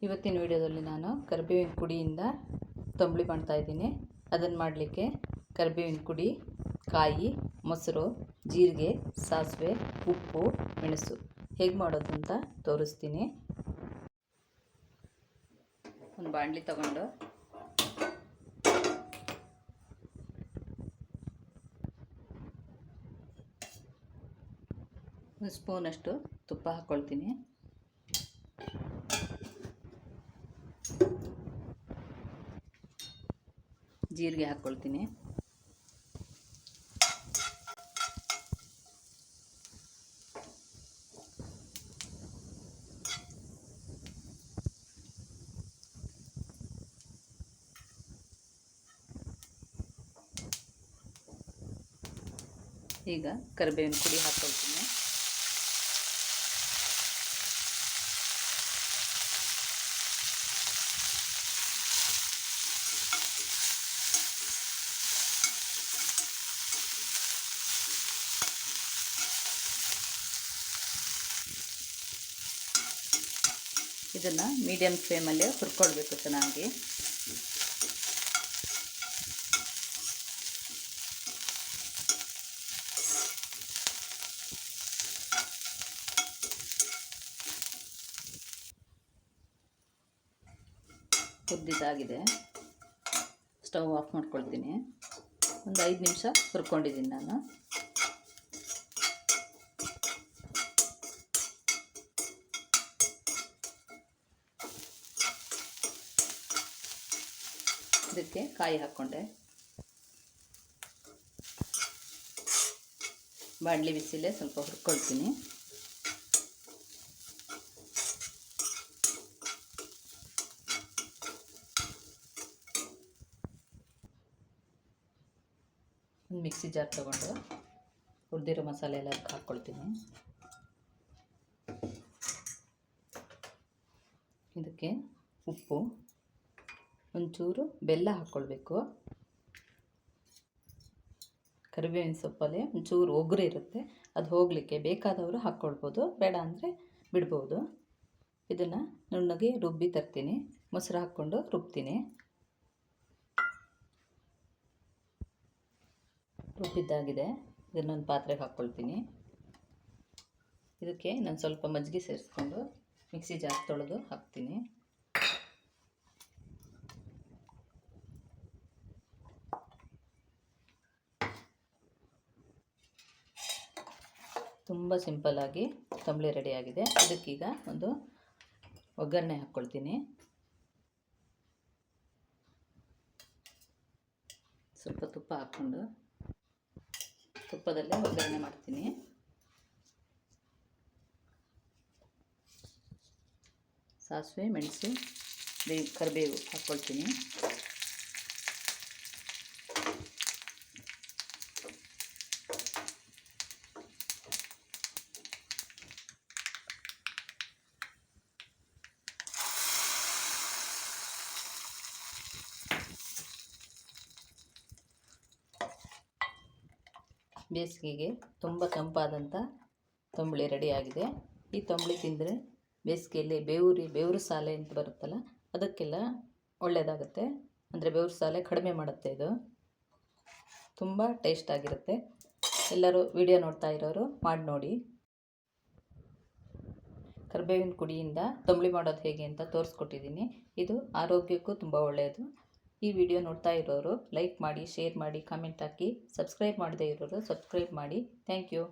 ಇವತ್ತಿನ ವಿಡಿಯೋದಲ್ಲಿ ನಾನು ಕರಿಬೇವಿನ ಪುಡಿಯಿಂದ ತಂಬುಳಿ ಮಾಡ್ತಾ ಇದ್ದೀನಿ. ಅದನ್ನು ಮಾಡಲಿಕ್ಕೆ ಕರಿಬೇವಿನ ಪುಡಿ, ಕಾಯಿ, ಮೊಸರು, ಜೀರಿಗೆ, ಸಾಸಿವೆ, ಉಪ್ಪು, ಮೆಣಸು ಹೇಗೆ ಮಾಡೋದು ಅಂತ ತೋರಿಸ್ತೀನಿ. ಒಂದು ಬಾಣಲಿ ತಗೊಂಡು ಒಂದು ಸ್ಪೂನಷ್ಟು ತುಪ್ಪ ಹಾಕ್ಕೊಳ್ತೀನಿ. ಜೀರಿಗೆ ಹಾಕ್ಕೊಳ್ತೀನಿ. ಈಗ ಕರಿಬೇವಿನ ಪುಡಿ ಹಾಕ್ಕೊಳ್ತೀನಿ. ಇದನ್ನು ಮೀಡಿಯಮ್ ಫ್ಲೇಮಲ್ಲೇ ಹುರ್ಕೊಳ್ಬೇಕು ಚೆನ್ನಾಗಿ. ಹುರಿದಿದ್ದಾಗಿದೆ. ಸ್ಟವ್ ಆಫ್ ಮಾಡ್ಕೊಳ್ತೀನಿ. ಒಂದು 5 ನಿಮಿಷ ಹುರ್ಕೊಂಡಿದ್ದೀನಿ ನಾನು. ಇದಕ್ಕೆ ಕಾಯಿ ಹಾಕ್ಕೊಂಡೆ. ಬಾಣಲಿ ಬಿಸಿಲೇ ಸ್ವಲ್ಪ ಹುರ್ಕೊಳ್ತೀನಿ. ಒಂದು ಮಿಕ್ಸಿ ಜಾರ್ ತಗೊಂಡು ಹುರಿದಿರೋ ಮಸಾಲೆ ಎಲ್ಲ ಹಾಕ್ಕೊಳ್ತೀನಿ. ಇದಕ್ಕೆ ಉಪ್ಪು, ಒಂಚೂರು ಬೆಲ್ಲ ಹಾಕ್ಕೊಳ್ಬೇಕು. ಕರಿಬೇವಿನ ಸೊಪ್ಪಲ್ಲಿ ಒಂಚೂರು ಒಗ್ಗರು ಇರುತ್ತೆ, ಅದು ಹೋಗಲಿಕ್ಕೆ ಬೇಕಾದವರು ಹಾಕ್ಕೊಳ್ಬೋದು, ಬೇಡ ಅಂದರೆ ಬಿಡ್ಬೋದು. ಇದನ್ನು ನುಣ್ಣಗೆ ರುಬ್ಬಿ ತರ್ತೀನಿ. ಮೊಸರು ಹಾಕ್ಕೊಂಡು ರುಬ್ತೀನಿ. ರುಬ್ಬಿದ್ದಾಗಿದೆ. ಇದನ್ನೊಂದು ಪಾತ್ರೆಗೆ ಹಾಕ್ಕೊಳ್ತೀನಿ. ಇದಕ್ಕೆ ನಾನು ಸ್ವಲ್ಪ ಮಜ್ಜಿಗೆ ಸೇರಿಸ್ಕೊಂಡು ಮಿಕ್ಸಿ ಜಾರ್ ತೊಳೆದು ಹಾಕ್ತೀನಿ. ತುಂಬ ಸಿಂಪಲ್ಲಾಗಿ ತಂಬುಳಿ ರೆಡಿಯಾಗಿದೆ. ಇದಕ್ಕೀಗ ಒಂದು ಒಗ್ಗರಣೆ ಹಾಕ್ಕೊಳ್ತೀನಿ. ಸ್ವಲ್ಪ ತುಪ್ಪ ಹಾಕ್ಕೊಂಡು ತುಪ್ಪದಲ್ಲೇ ಒಗ್ಗರಣೆ ಮಾಡ್ತೀನಿ. ಸಾಸಿವೆ, ಮೆಣಸು, ಕರಿಬೇವು ಹಾಕ್ಕೊಳ್ತೀನಿ. ಬೇಸಿಗೆಗೆ ತುಂಬ ತಂಪಾದಂಥ ತಂಬುಳಿ ರೆಡಿಯಾಗಿದೆ. ಈ ತಂಬುಳಿ ತಿಂದರೆ ಬೇಸಿಗೆಯಲ್ಲಿ ಬೆವರು ಸಾಲೆ ಅಂತ ಬರುತ್ತಲ್ಲ, ಅದಕ್ಕೆಲ್ಲ ಒಳ್ಳೆಯದಾಗುತ್ತೆ. ಅಂದರೆ ಬೆವರು ಸಾಲೆ ಕಡಿಮೆ ಮಾಡುತ್ತೆ. ಇದು ತುಂಬ ಟೇಸ್ಟಾಗಿರುತ್ತೆ. ಎಲ್ಲರೂ ವಿಡಿಯೋ ನೋಡ್ತಾ ಇರೋರು ಮಾಡಿ ನೋಡಿ. ಕರಿಬೇವಿನ ಪುಡಿಯಿಂದ ತಂಬುಳಿ ಮಾಡೋದು ಹೇಗೆ ಅಂತ ತೋರಿಸ್ಕೊಟ್ಟಿದ್ದೀನಿ. ಇದು ಆರೋಗ್ಯಕ್ಕೂ ತುಂಬ ಒಳ್ಳೆಯದು. ಈ ವಿಡಿಯೋ ನೋಡ್ತಾ ಇರೋರು ಲೈಕ್ ಮಾಡಿ, ಶೇರ್ ಮಾಡಿ, ಕಾಮೆಂಟ್ ಹಾಕಿ. ಸಬ್ಸ್ಕ್ರೈಬ್ ಮಾಡದೇ ಇರೋರು ಸಬ್ಸ್ಕ್ರೈಬ್ ಮಾಡಿ. Thank you.